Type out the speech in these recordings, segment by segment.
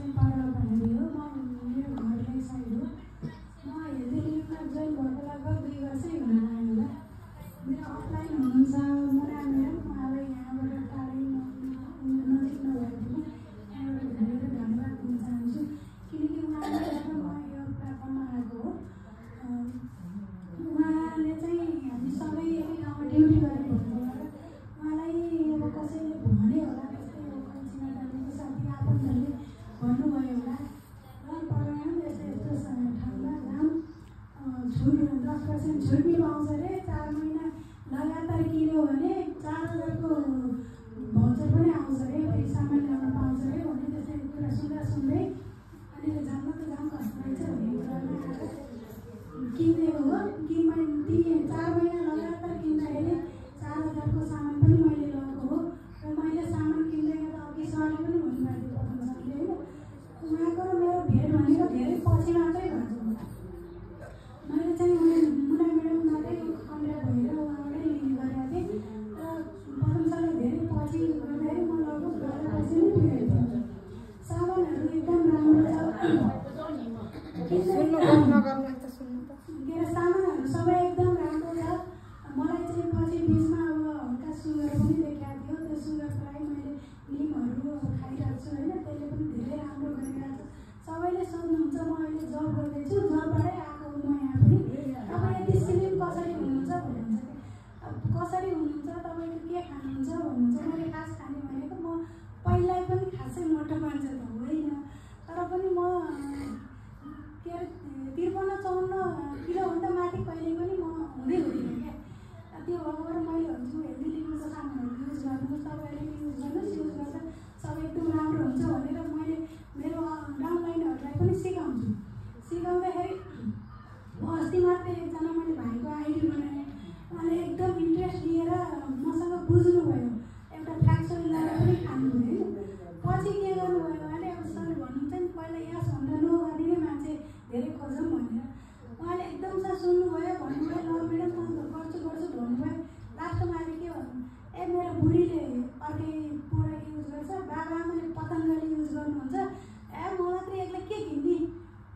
चाहिँ पाडा भारी हो, मेरो घर नै साइड हो। म हेर्दैमा जोइन भएको लगभग 2 वर्षै हुन लाग्यो होला। मेरो अफलाइन हुनुहुन्छ मुना म्याडम, उहाँलाई यहाँबाट टाढै नजिक नभएदेखि यहाँबाट धेरै धन्यवाद दिन चाहन्छु, किनकि उहाँले म यो प्लेटफर्ममा आएको हो। उहाँले चाहिँ हामी सबै एकै ठाउँमा ड्युटी गरेको हुँदा उहाँलाई अब कसैले भन्यो होला, जस्तै चिनाजानेको साथी आफन्तहरूले भन्नुभयो होला, र पढाउनु यस्तो यस्तो ठाउँमा जाउँ, छुट 10% छुट नि पाउँछ अरे, 4 महिना लगातार किन्यो भने 4000को भाउचर पनि आउँछ अरे, फेरि सामान ल्याउन पाउँछ अरे भन्ने त्यस्तै कुरा सुन्दै अनि जान्न त जाउँ कस्तो रहेछ भन्ने कुरामा आएर किनेको हो। 4 महिना लगातार किन्दाखेरि 4000को सामान पनि मैले लगेको हो। र मैले सामान किन्दै गर्दा अघि सरले पनि भन्नुभएको थियो प्रथम सरले होइन, उहाँको र मेरो भेट भनेको धेरै पछि मात्रै भएको हो। मैले चाहिँ मुना म्याडम मात्रै कन्ट्याक्ट भएर उहाँबाटै लिने गरेको थिएँ, र प्रथम सरले धेरै पछि गर्दाखेरि म लगभग 12 पछि नै पुगेको थिएँ। सामानहरू एकदम राम्रो छ, सामानहरू सबै एकदम राम्रो छ। मलाई चाहिँ पछि बिचमा अब हल्का सुगर पनि देखाएको थियो, त्यो सुगरको लागि मैले निमहरू अब खाइरहेको छु होइन, त्यसले पनि धेरै राम्रो गरिरहेको छ। सबैले सोध्नुहुन्छ म अहिले जब गर्दैछु, जबबाटै आएको म यहाँ पनि। तपाईँ यति स्लिम कसरी हुनुहुन्छ भन्नुहुन्छ, अब कसरी हुनुहुन्छ, तपाईँले के खानुहुन्छ भन्नुहुन्छ। मैले खास खाने भनेको म पहिला पनि खासै मोटो मान्छे त होइन, तर पनि म के अरे 53-54 किलोभन्दा माथि कहिले पनि म हुँदै हुँदिनँ क्या। त्यो भएर मैले भन्छु हेल्दी लिभिङको सामानहरू युज गर्नुहोस्, तपाईँहरूले युज गर्नुहोस्, युज गर्दा सबै एकदम राम्रो हुन्छ भनेर मैले मेरो डाउनलाइनहरूलाई पनि सिकाउँदाखेरि म अस्ति मात्रै एकजना मैले भाइको आइडी बनाएँ, उहाँले एकदम इन्ट्रेस्ट लिएर मसँग बुझ्नुभयो, एउटा फ्र्याक्चर लगाएर पनि खानुभयो होइन। पछि के गर्नुभयो उहाँले, अब सर भन्नुहुन्छ नि पहिला यसभन्दा नो गर्ने मान्छे धेरै खोजौँ भनेर, उहाँले एकदम सुन्नुभयो, भन्नुभयो ल म्याडम म गर्छु भन्नुभयो। लास्टमा अहिले के भन्नु, ए मेरो बुढीले अर्कै प्रोडक्ट युज गर्छ, बाबाआमाले पतञ्जली युज गर्नुहुन्छ, ए म मात्रै एक्लै के किन्ने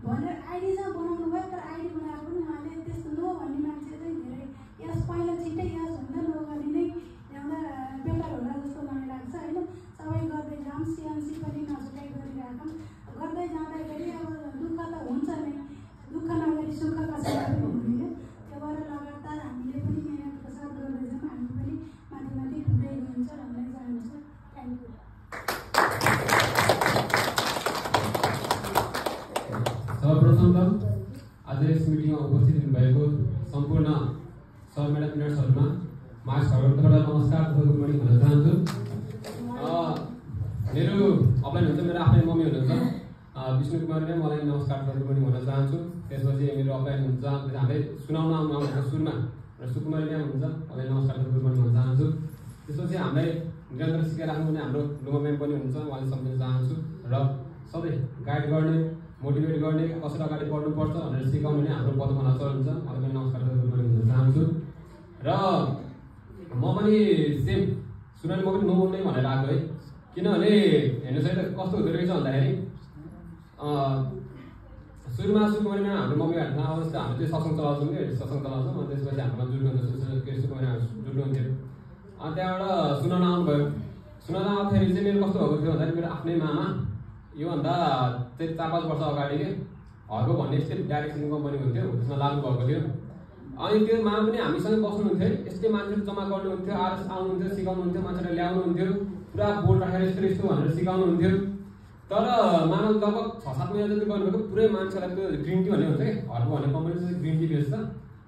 भनेर आइडी चाहिँ बनाउनु भयो। तर आइडी बनाएर पनि उहाँले त्यस्तो नो भन्ने मान्छे चाहिँ धेरै यस पहिला छिट्टै यसभन्दा नो गर्ने नै ल्याउँदा बेटर होला जस्तो मलाई लाग्छ होइन। सबै गर्दै जाऊँ, सिएनसी पनि नछुटाइ गरिराखौँ, गर्दै जाँदाखेरि अब दुःख त हुन्छ नै, दुःख नगरी सुख कसैलाई पनि हुँदैन। त्यो भएर लगातार हामीले पनि मेहनतको साथ गर्दै जाऊँ, हामी पनि माथि माथि पुग्दै गइन्छ भन्दै चाहन्छु। Thank you. सर्वप्रथम त आज यस मिटिङमा उपस्थित हुनुभएको सम्पूर्ण सर म्याडम मिनट्सहरूमा म सर्वप्रथम नमस्कार तथा गुड मर्निङ भन्न चाहन्छु। मेरो अफलाइन हुन्छ, मेरो आफ्नै मम्मी हुनुहुन्छ विष्णु कुमारले मलाई नमस्कार तथा गुड मर्निङ भन्न चाहन्छु। त्यसपछि मेरो अफलाइन हुन्छ हामीलाई सुनाउन आउनुहुन्छ सुरुमा र सुकुमारी म्याम हुनुहुन्छ, उहाँलाई नमस्कार तथा गुड मर्निङ भन्न चाहन्छु। त्यसपछि हामीलाई निरन्तर सिकाइराख्नुहुने हाम्रो लुमा म्याम पनि हुनुहुन्छ, उहाँले सम्झिन चाहन्छु। र सधैँ गाइड गर्ने, मोटिभेट गर्ने, कसरी अगाडि बढ्नुपर्छ भनेर सिकाउने नै हाम्रो पदमा नचल हुन्छ, उहाँलाई पनि नमस्कार तथा गुड मर्निङ भन्न चाहन्छु। र म पनि सेम सुनानी म पनि नो नै भनेर आएको है, किनभने हेर्नुहोस् है त कस्तो हुँदो रहेछ भन्दाखेरि सुरुमा सुकुमारीमा हाम्रो मम्मीहरूसँग अवस्था हामी चाहिँ सत्सङ्ग चलाउँछौँ कि सत्सङ्ग चलाउँछौँ, अनि त्यसपछि हाम्रोमा जुट्नु सुकुमारी जुट्नुहुन्थ्यो। अनि त्यहाँबाट सुनाउन आउनुभयो। सुनाउन आउँदाखेरि चाहिँ मेरो कस्तो भएको थियो भन्दाखेरि मेरो आफ्नै मामा योभन्दा चाहिँ 4-5 वर्ष अगाडि हर्को भन्ने यस्तै डाइरेक्सन कम्पनी हुन्थ्यो, त्यसमा लाग्नु भएको थियो। अनि त्यो मामा पनि हामीसँग बस्नुहुन्थ्यो, यस्तै मान्छेहरू जम्मा गर्नुहुन्थ्यो, आउनुहुन्थ्यो, सिकाउनुहुन्थ्यो, मान्छेलाई ल्याउनुहुन्थ्यो, पुरा बोर्ड राखेर यस्तो यस्तो भनेर सिकाउनुहुन्थ्यो। तर मामा लगभग 6-7 महिना जति गर्नुभएको, पुरै मान्छेलाई त्यो ग्रिन टी भन्ने हुन्छ कि हर्को भन्ने कम्पनी चाहिँ ग्रिन टी बेच्छ,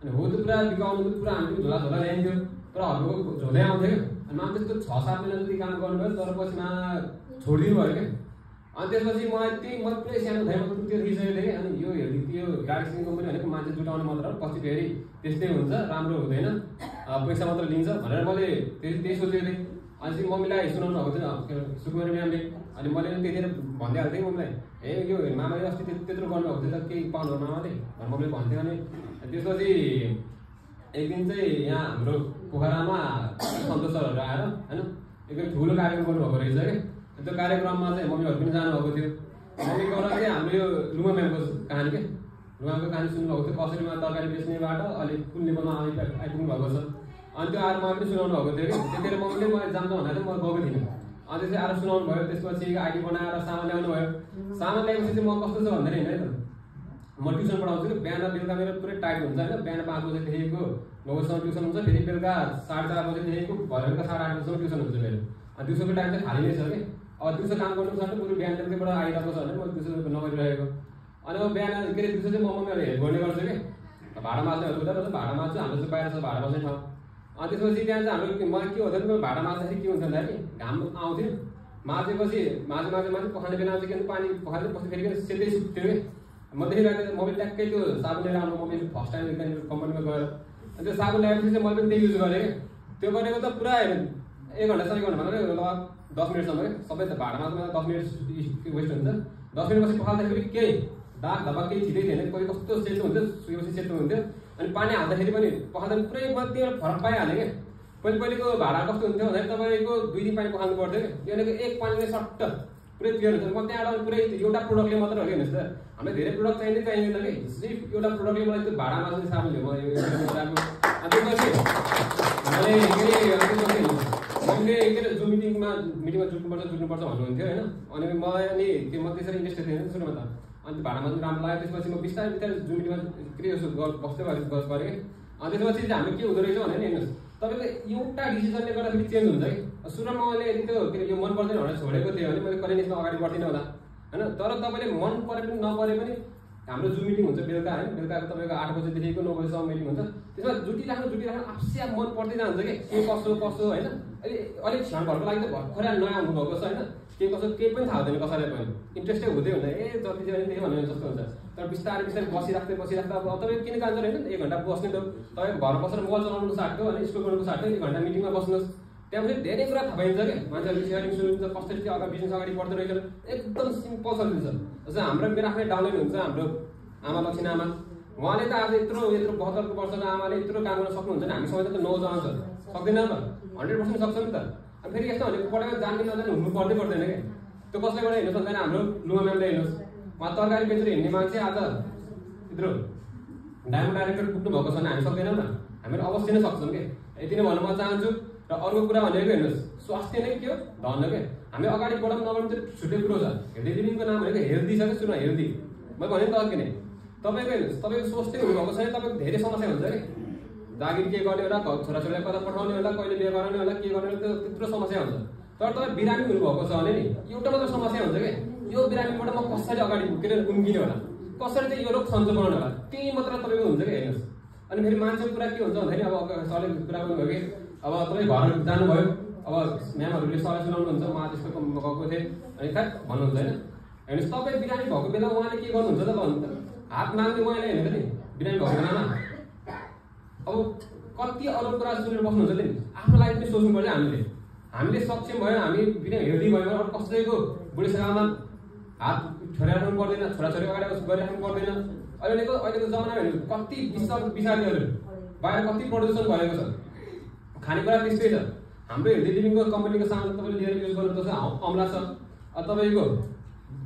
अनि हो त्यो पुरा बिकाउनु पुरा हामी झोला ल्याइन्थ्यो, तर हर्को झोलै आउँथ्यो क्या। अनि मामा त्यस्तो 6-7 महिना जति काम गर्नुभयो, तर पछि मामा छोडिदिनु भयो क्या। अनि त्यसपछि मलाई म पुरै सानो थाइमा त्यो देखिसकेको थिएँ कि, अनि यो डाइरेक्सन कम्पनी भनेको मान्छे जुटाउने मात्र हो, पछि फेरि त्यस्तै हुन्छ, राम्रो हुँदैन, पैसा मात्र लिन्छ भनेर मैले त्यही सोचेको थिएँ। अनि चाहिँ मम्मीलाई सुनाउनु भएको थियो सुकुमारी म्यामले, अनि मैले पनि त्यतिखेर भन्दै हाल्थेँ मम्मीलाई, ए यो मामाले अस्ति त्यत्रो गर्नुभएको थियो त केही पाउनु मामाले भनेर मम्मीले भन्थ्यो। अनि त्यसपछि एक दिन चाहिँ यहाँ हाम्रो पोखरामा सन्तोष सरहरू आएर होइन एकदम ठुलो कार्यक्रम गर्नुभएको रहेछ कि, त्यो कार्यक्रममा चाहिँ मम्मीहरू पनि जानुभएको थियो। मैले गएर चाहिँ हाम्रो यो लुमा म्यामको कहानी के लुमाको कहानी सुन्नुभएको थियो कसरी उहाँ तरकारी बेच्नेबाट अहिले कुन लेभलमा आइपुग्नु भएको छ अनि त्यो आएर मलाई पनि सुनाउनु भएको थियो कि त्यतिखेर मम्मीले मैले जान्नु भन्दा चाहिँ म गएको थिइनँ अनि त्यसपछि आएर सुनाउनु भयो त्यसपछि आइडी बनाएर सामान ल्याउनु भयो सामान ल्याएपछि चाहिँ म कस्तो छ भन्दैन होइन त म ट्युसन पढाउँछु कि बिहान बेलुका मेरो पुरै टाइट हुन्छ होइन बिहान 5 बजेदेखिको 9 बजीसम्म ट्युसन हुन्छ फेरि बेलुका 4:30 बजेदेखिको बेलुका 8:30 बजीसम्म ट्युसन हुन्छ मेरो अनि दिउँसोको टाइम चाहिँ खाली नै छ कि अब दिउँसो काम गर्नु छ भने बरु बिहान बेलुकैबाट आइरहेको छ भने म दिउँसो नगरिरहेको अनि अब बिहान के अरे दिउँसो चाहिँ म मम्मीहरूले हेल्प गर्ने गर्छु कि भाडा माझ्नेहरू हुँदैन भाडा माझ्छु हाम्रो चाहिँ बाहिर छ भाडा माझ्ने ठाउँ अनि त्यसपछि त्यहाँ चाहिँ हाम्रो मलाई के हुँदैन भाडा माझ्दाखेरि के हुन्छ भन्दाखेरि घाम आउँथ्यो माझेपछि माझे पखाल्ने बेला चाहिँ के पानी पखाल्दै पछि फेरि सेतै सुक्थ्यो कि म देखिरहेको मम्मीले ट्याक्कै त्यो साबुन लिएर आउनु मम्मीले फर्स्ट टाइम त्यहाँनिर कम्पनीमा गएर अनि त्यो साबुन ल्याएपछि चाहिँ मैले पनि त्यही युज गरेँ त्यो गरेको त पुरा 1 घन्टा 1 घन्टा भन्दा लगभग 10 मिनटसम्म सबै त भाडा माझ्नुमा 10 मिनट वेस्ट हुन्छ 10 मिनटपछि पखाल्दाखेरि केही दाग धब्बा केही छिटै थिएन कोही कस्तो सेतो हुन्थ्यो सुकेपछि सेतो हुन्थ्यो अनि पानी हाल्दाखेरि पनि पखाल्दा पुरै त्यो फरक पाइहाल्यो कि पहिलेको भाडा कस्तो हुन्थ्यो भन्दाखेरि तपाईँको 2 दिन पानी पखाल्नु पर्थ्यो कि यो भनेको 1 पानीले सट्ट पुरै क्लियर हुन्छ म त्यहाँबाट पुरै एउटा प्रोडक्टले मात्र हो कि हेर्नुहोस् त हामीलाई धेरै प्रोडक्ट चाहिँदैन कि सिर्फ एउटा प्रोडक्टले मलाई त्यो भाडा माझ्ने साबुन ल्यायो म मैले के अरे मिटिङमा जुट्नुपर्छ भन्नुहुन्थ्यो होइन अनि मलाई अनि त्यो म त्यसरी इन्ट्रेस्टेड थिएन सुन्नु त अनि त्यो भाडा माझ्नु राम्रो लाग्यो त्यसपछि म बिस्तारै जुन मिटिङमा के यसो बस्दै गरेँ अनि त्यसपछि चाहिँ हाम्रो के हुँदो रहेछ भने हेर्नुहोस् तपाईँको एउटा डिसिजनले गर्दाखेरि चेन्ज हुन्छ कि सुरुमा मैले यदि त्यो के अरे यो मन पर्दैन भनेर छोडेको थिएँ भने मैले करिनेसमा अगाडि बढ्दिनँ होला होइन तर तपाईँले मन परे पनि नपरे पनि हाम्रो जुन मिटिङ हुन्छ बेलुका होइन बेलुकाको तपाईँको 8 बजेदेखिको 9 बजीसम्म मिटिङ हुन्छ त्यसमा जुटिराख्नु आफै मन पर्दै जान्छ कि के कसो होइन अलिक क्षणभरको लागि त भर्खरै नयाँ हुनुभएको छ होइन के कसो केही पनि थाहा हुँदैन कसैलाई पनि इन्ट्रेस्टै हुँदै हुँदैन जति चाहिँ त्यही भन्ने जस्तो हुन्छ तर बिस्तारै बसिराख्दै अब तपाईँ किन जान्छ होइन 1 घन्टा बस्ने त तपाईँ घर बसेर मोबाइल चलाउनुको साट्यो होइन स्कुल गर्नुको साट्यो 1 घन्टा मिटिङमा बस्नुहोस् त्यहाँ पनि धेरै कुरा थाहा पाइन्छ कि मान्छेहरूले सेयरिङ सुनिन्छ कसरी चाहिँ अगाडि बिजनेस अगाडि बढ्दो रहेछ एकदम सिम्पल सजिलो छ जस्तै हाम्रो मेरो आफ्नै डाउनलाइन हुन्छ हाम्रो आमा लक्ष्मी आमा उहाँले त आज यत्रो 72 वर्षको आमाले यत्रो काम गर्न सक्नुहुन्छ नि हामी समय त 9 जन छ सक्दैन त 100% सक्छ नि त अनि फेरि यस्तो भनेको पढाइ जान्ने नजाने हुनु पर्दैन कि त्यो कसले गर्दा हेर्नु सक्दैन हाम्रो लुमा म्यामले हेर्नुहोस् उहाँ तरकारी बेचेर हिँड्ने मान्छे आज यत्रो डायमन्ड डाइरेक्टर पुग्नु भएको छ भने हामी सक्दैनौँ न हामीहरू अवश्य नै सक्छौँ कि यति नै भन्न म चाहन्छु र अर्को कुरा भनेको हेर्नुहोस् स्वास्थ्य नै के हो धन हो कि हामी अगाडि बढाउँ नबढाउँ चाहिँ छुट्टै कुरो छ हेल्दी लिभिङको नाम भनेको हेल्दी छ कि सुन हेल्दी मैले भने नि त अघि नै तपाईँको हेर्नुहोस् तपाईँको सोच्दै हुनुभएको छैन तपाईँको धेरै समस्या हुन्छ कि जागिर के गर्ने होला छोराछोरीलाई कता पठाउने होला कहिले बिहे गराउने होला के गर्ने होला त्यत्रो समस्या हुन्छ तर तपाईँ बिरामी हुनुभएको छ भने नि एउटा मात्र समस्या हुन्छ कि यो बिरामीबाट म कसरी अगाडि पुगेर उम्किने होला कसरी चाहिँ यो रोग सन्चो बनाउने होला त्यही मात्र तपाईँको हुन्छ कि हेर्नुहोस् अनि फेरि मान्छेको कुरा के हुन्छ भन्दाखेरि अब सरले कुरा गर्नुभयो कि अब तपाईँ घर जानुभयो अब म्यामहरूले सरलाई सुनाउनुहुन्छ उहाँ त्यसको गएको थिएँ अनि कहाँ भन्नुहुन्छ होइन हेर्नुहोस् तपाईँ बिरामी भएको बेला उहाँले के गर्नुहुन्छ त भन्नु त हात माग्ने उहाँले हेर्नु त नि बिरामी भएको बेलामा अब कति अरू कुरा सुनेर बस्नुहुन्छ नि आफ्नो लागि पनि सोच्नु पर्छ हामीले सक्षम भयो हामी बिरामी हेल्दी भयो भने अरू कसैको बुढेसकालमा हात छोडिराख्नु पर्दैन छोराछोरी अगाडि गरिराख्नु पर्दैन अहिलेको जमानामा हेर्नु कति विषादीहरू बाहिर कति प्रदूषण भएको छ खानेकुरा त्यस्तै छ हाम्रो हेल्दी लिभिङको कम्पनीको सामान तपाईँले लिएर युज गर्नुपर्छ अम्ला छ तपाईँको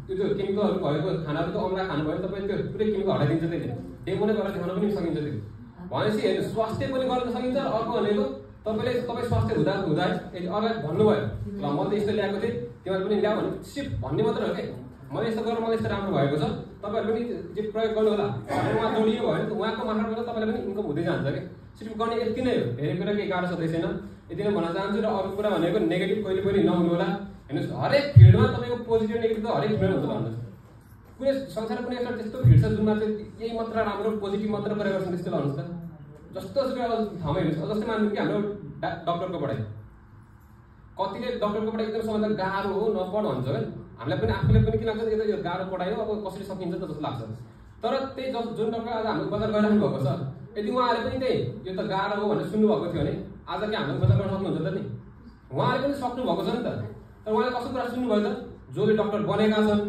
त्यो केमिकलहरू भएको खानाहरू त अम्ला खानुभयो तपाईँ त्यो पुरै केमिकल हटाइदिन्छ त्यसले डेमो नै गरेर देखाउन पनि सकिन्छ त्यो भनेपछि हेर्नु स्वास्थ्य पनि गर्न सकिन्छ अर्को भनेको तपाईँ स्वास्थ्य हुँदा यदि अरूलाई भन्नुभयो ल म त यस्तो ल्याएको थिएँ तिमीहरू पनि ल्याऊ भने सिर्फ भन्ने मात्र हो कि मैले यस्तो गरेर मलाई यस्तो राम्रो भएको छ तपाईँहरू पनि जे प्रयोग गर्नु होला उहाँ जोडियो भयो भने उहाँको मार्फतबाट तपाईँलाई पनि इन्कम हुँदै जान्छ कि सिर्फ गर्ने यति नै हो धेरै कुरा केही गाह्रो छँदै छैन यति नै भन्न चाहन्छु र अरू कुरा भनेको नेगेटिभ कहिले पनि नहुनु होला हेर्नुहोस् हरेक फिल्डमा तपाईँको पोजिटिभ नेगेटिभ त हरेक फिल्डमा हुन्छ भन्नुहोस् कुनै संसारमा कुनै एउटा त्यस्तो फिल्ड छ जुनमा चाहिँ यही मात्र राम्रो पोजिटिभ मात्र कुरा गर्छन् त्यस्तो भन्नुहोस् त जस्तो ठाउँमा हेर्नुहोस् जस्तै मान्नु कि हाम्रो डक्टरको पढाइ कतिले डक्टरको पढाइ एकदम सबभन्दा गाह्रो हो नपढ भन्छ है हामीलाई पनि आफूले पनि के लाग्छ यो गाह्रो पढाइ हो अब कसरी सकिन्छ त जस्तो लाग्छ तर त्यही जुन डक्टर आज हाम्रो बजार गरिराख्नु भएको छ यदि उहाँले पनि त्यही यो त गाह्रो हो भनेर सुन्नुभएको थियो भने आज के हाम्रो बजार गर्न सक्नुहुन्छ त नि उहाँले पनि सक्नु भएको छ नि त तर उहाँले कस्तो कुरा सुन्नुभयो त जसले डक्टर बनेका छन्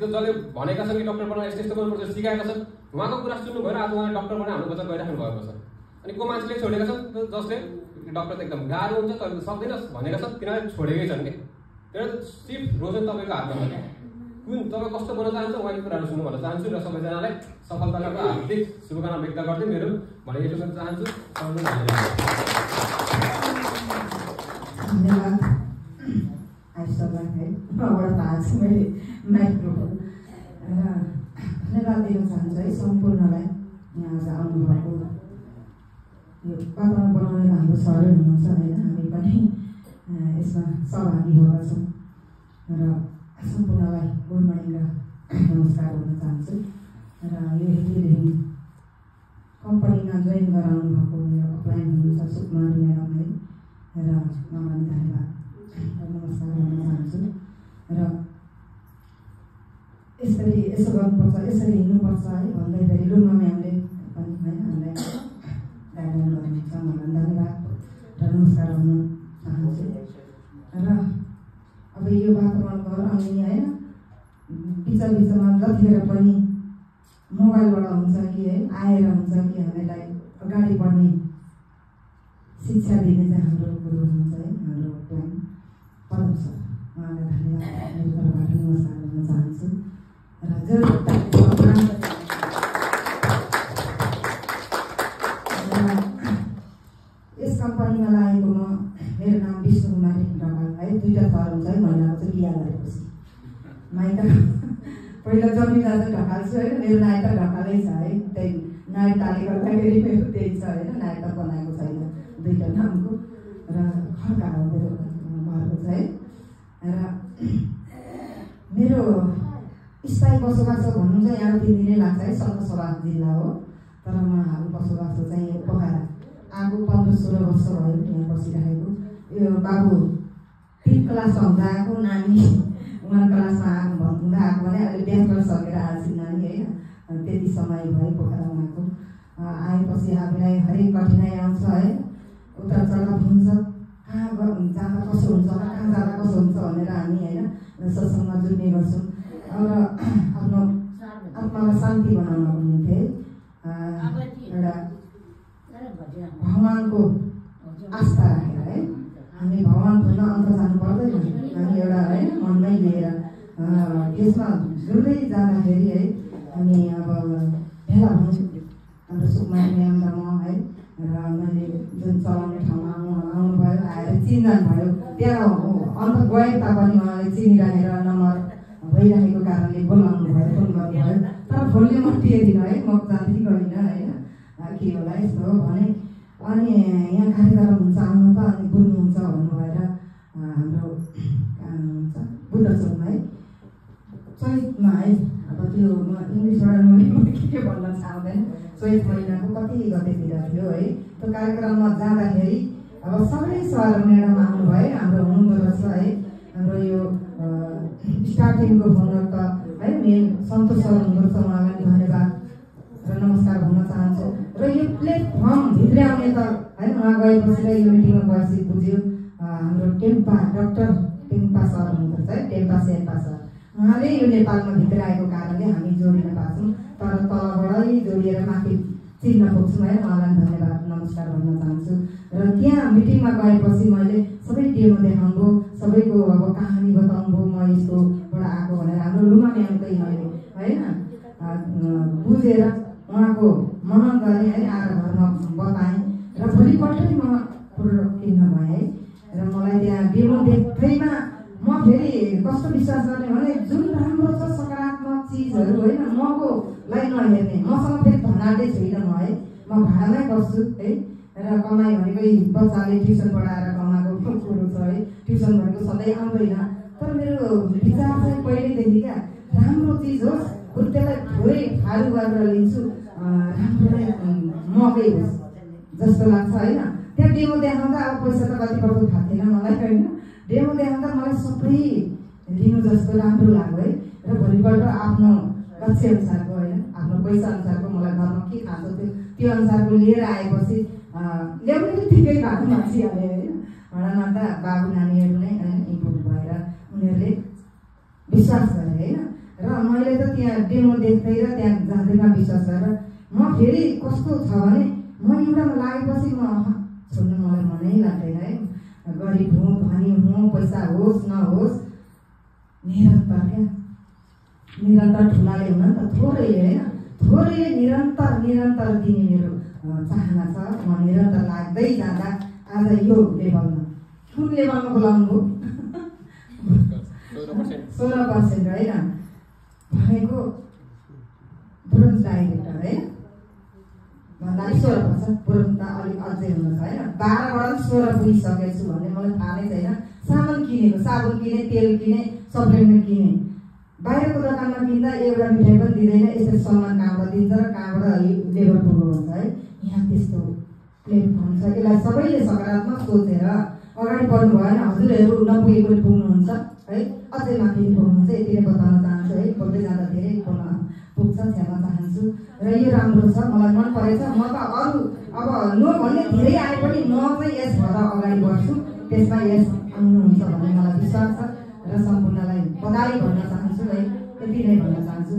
जसले भनेका छन् कि डक्टर बनाएर यस्तो गर्नुपर्छ सिकाएका छन् उहाँको कुरा सुन्नु भएर आज उहाँले डक्टर बनाएर हाम्रो बजार गरिराख्नु भएको छ अनि को मान्छेले छोडेका छन् जसले डक्टर त एकदम गाह्रो हुन्छ तर सक्दैन भनेका छन् तिनीहरूले छोडेकै छन् कि त्यो सिर्फ रोजन तपाईँको हातमा छ कुन तपाईँ कस्तो बन्न चाहन्छ उहाँको कुराहरू सुन्नु भन्न चाहन्छु र सबैजनालाई सफलताको हार्दिक शुभकामना व्यक्त गर्दै मेरो भनाइ यति गर्न चाहन्छु। धन्यवाद आइसक्दा है उहाँबाट थाहा छ मैले माइक्रोफोन र धन्यवाद दिन चाहन्छु है सम्पूर्णलाई यहाँ आज आउनुभएको यो वातावरण बनाउने हाम्रो सरले हुनुहुन्छ होइन हामी पनि यसमा सहभागी भएका छौँ र सम्पूर्णलाई गुड मर्निङ र नमस्कार भन्न चाहन्छु र यो हिन्दी कम्पनीमा जोइन गराउनु भएको मेरो अप्लाइन हुनुहुन्छ सुकुमार म्याडम है र उहाँलाई धन्यवाद र नमस्कार भन्न चाहन्छु र यसरी यसो गर्नुपर्छ यसरी हिँड्नुपर्छ है भन्दैखेरि लुमा म्यामले पनि होइन हामीलाई गाइडलाइन गर्नुहुन्छ उहाँलाई धन्यवाद र नमस्कार भन्न चाहन्छु र अब यो वातावरणको अनि होइन बिचमा जतिखेर पनि मोबाइलबाट हुन्छ कि है आएर हुन्छ कि हामीलाई अगाडि बढ्ने शिक्षा दिने चाहिँ हाम्रो गुरु हुनुहुन्छ है हाम्रो प्लान पदम सर उहाँलाई धन्यवाद मेरो तर्फबाट नमस्कार भन्न चाहन्छु र जो यस कम्पनीमा लागेको म मेरो नाम विष्णु कुमारी ढकाल है दुईवटा थर हुन्छ है महिनाको चाहिँ बिहा गरेपछि माइत पहिला जमिन चाहिँ ढकाल छु होइन मेरो नायता ढकालै छ है त्यही नायताले गर्दाखेरि मेरो त्यही छ होइन नायता बनाएको छैन दुईवटा नामको र खर्का हो मेरो घरको छ है र मेरो स्थायी बसोबासो भन्नु चाहिँ यहाँ 3 दिनै लाग्छ है सङ्घसभा जिल्ला हो तर म हाम्रो बसोबासो चाहिँ पोखरा आगो 15-16 वर्ष भयो यहाँ बसिरहेको यो बाबु 3 क्लासमा हुँदा आएको नानी 1 क्लासमा हुँदा आएको भने अहिले बिहा गरिसकेर आएको नानी होइन त्यति समय भयो पोखरामा आएको आएपछि हामीलाई हरेक कठिनाइ आउँछ है उता चढाव हुन्छ कहाँ जाँदा कसो हुन्छ कहाँ जाँदा कसो हुन्छ भनेर हामी होइन सत्सङ्गमा जुट्ने गर्छौँ र आफ्नो आत्मालाई शान्ति बनाउनको निम्ति एउटा भगवानको आस्था राखेर है हामी भगवान भन्न अन्त जानु पर्दैन हामी एउटा है मनमै लिएर यसमा जुट्दै जाँदाखेरि है हामी अब भेला हुन्छौँ हाम्रो सुकुमार म्याम र म है र मैले जुन चलाउने ठाउँमा आउनुभयो आएर चिनजान भयो त्यहाँ अन्त गए तापनि उहाँले चिनिराखेर नम्बर भइरहेको कारणले बोलाउनु भयो फोन गर्नुभयो तर फोनले म टिएदिनँ है म जाँदै गइनँ होइन के होला यस्तो हो भने अनि यहाँ कार्यक्रम हुन्छ आउनु त अनि बुझ्नुहुन्छ भन्नुभएर हाम्रो हुन्छ बुद्ध चौकमा है चैतमा है अब त्यो म इङ्ग्लिसबाट के भन्न चाहँदैन चैत महिनाको कति गतेतिर थियो है त्यो कार्यक्रममा जाँदाखेरि अब सबै सर म्याडम आउनुभयो हाम्रो हुनुहुँदो रहेछ है हाम्रो यो स्टार्टिङको हुनर त है मेन सन्तोष सर हुनुहुँदो रहेछ उहाँलाई धन्यवाद र नमस्कार भन्न चाहन्छु र यो प्लेटफर्म भित्र आउने त होइन उहाँ गएपछि र यो मिटिङमा गएपछि बुझ्यो हाम्रो टेम्पा डाक्टर टेम्पा सर हुनुहुन्छ है टेम्पा शेर्पा सर उहाँले यो नेपालमा भित्र आएको कारणले हामी जोडिन पाउँछौँ तर तलबाटै जोडिएर माथि चिन्न पुग्छौँ है उहाँलाई धन्यवाद नमस्कार भन्न चाहन्छु र त्यहाँ मिटिङमा गएपछि मैले सबै डेमो देखाउनुभयो सबैको अब कहानी बताउनुभयो म यस्तोबाट आएको भनेर हाम्रो लुमा म्यामकै मैले होइन बुझेर उहाँको मनन गरेँ है आएर घरमा बताएँ र भोलिपल्टै म प्रोडक्ट किन्न भएँ है र मलाई त्यहाँ डेमो देख्दैमा म फेरि कस्तो विश्वास गर्ने भने जुन राम्रो छ सकारात्मक चिजहरू होइन मकोलाई नहेर्ने मसँग फेरि धनाटे छुइनँ म है म भाडामै बस्छु है र कमाइ भनेकै बच्चाले ट्युसन पढाएर कमाएको कुरो छ है ट्युसन भनेको सधैँ आउँदैन तर मेरो विचार चाहिँ पहिल्यैदेखि क्या राम्रो चिज होस् बरु त्यसलाई थोरै फालु गरेर लिन्छु राम्रो नै मकै होस् जस्तो लाग्छ होइन त्यहाँ डेमो देखाउँदा अब पैसा त कति पर्छ थाहा थिएन मलाई होइन डेमो देखाउँदा मलाई सबै लिनु जस्तो राम्रो लाग्यो है र भोलिपल्ट आफ्नो लक्ष्य अनुसारको होइन आफ्नो पैसा अनुसारको मलाई घरमा के खान्छ त्यो अनुसारको लिएर आएपछि ल्याउने बित्तिकै भएको मान्छेहरूले होइन हडामार्दा बाबु नानीहरू नै इम्प्रुभ भएर उनीहरूले विश्वास गरे होइन र मैले त त्यहाँ डेमो देख्दै र त्यहाँ जाँदैमा विश्वास गरेर म फेरि कस्तो छ भने म एउटामा लागेपछि म छोड्नु मलाई मनै लाग्दैन है गरिब हुँ धनी हुँ पैसा होस् नहोस् निरन्तर क्या निरन्तर ठुलाले हुन त थोरैले होइन थोरैले निरन्तर दिने मेरो चाहना छ। म निरन्तर लाग्दै जाँदा आज यो लेभलमा कुन लेभलमा बोलाउनु भयो 16% होइन भनेको ब्रोन्ज डाइरेक्टर है भन्दा 16% ब्रोन्ज त अलिक अझै हुनु छ होइन 12बाट 16 पुगिसकेको छु भन्ने मलाई थाहा नै छैन। साबुन किनेको साबुन किने तेल किने सप्लिमेन्ट किने बाहिरको दोकानमा किन्दा एउटा मिठाई पनि दिँदैन यसरी सामान कहाँबाट दिन्छ र कहाँबाट लेबर पुग्नु हुन्छ है। यहाँ त्यस्तो प्लेटफर्म छ। यसलाई सबैले सकारात्मक सोचेर अगाडि बढ्नु भएन। हजुरहरू नपुगेको पुग्नुहुन्छ है अझै माथि पुग्नुहुन्छ यति नै बताउन चाहन्छु है। बोल्दै जाँदा धेरै पुग्छ क्षमा चाहन्छु र यो राम्रो छ मलाई मन परेछ। म त अरू अब नो भन्ने धेरै आए पनि म चाहिँ यस भएर अगाडि बढ्छु त्यसमा यस आउनुहुन्छ भन्ने मलाई विश्वास छ र सम्पूर्णलाई बधाई भन्न चाहन्छु है। यति नै भन्न चाहन्छु।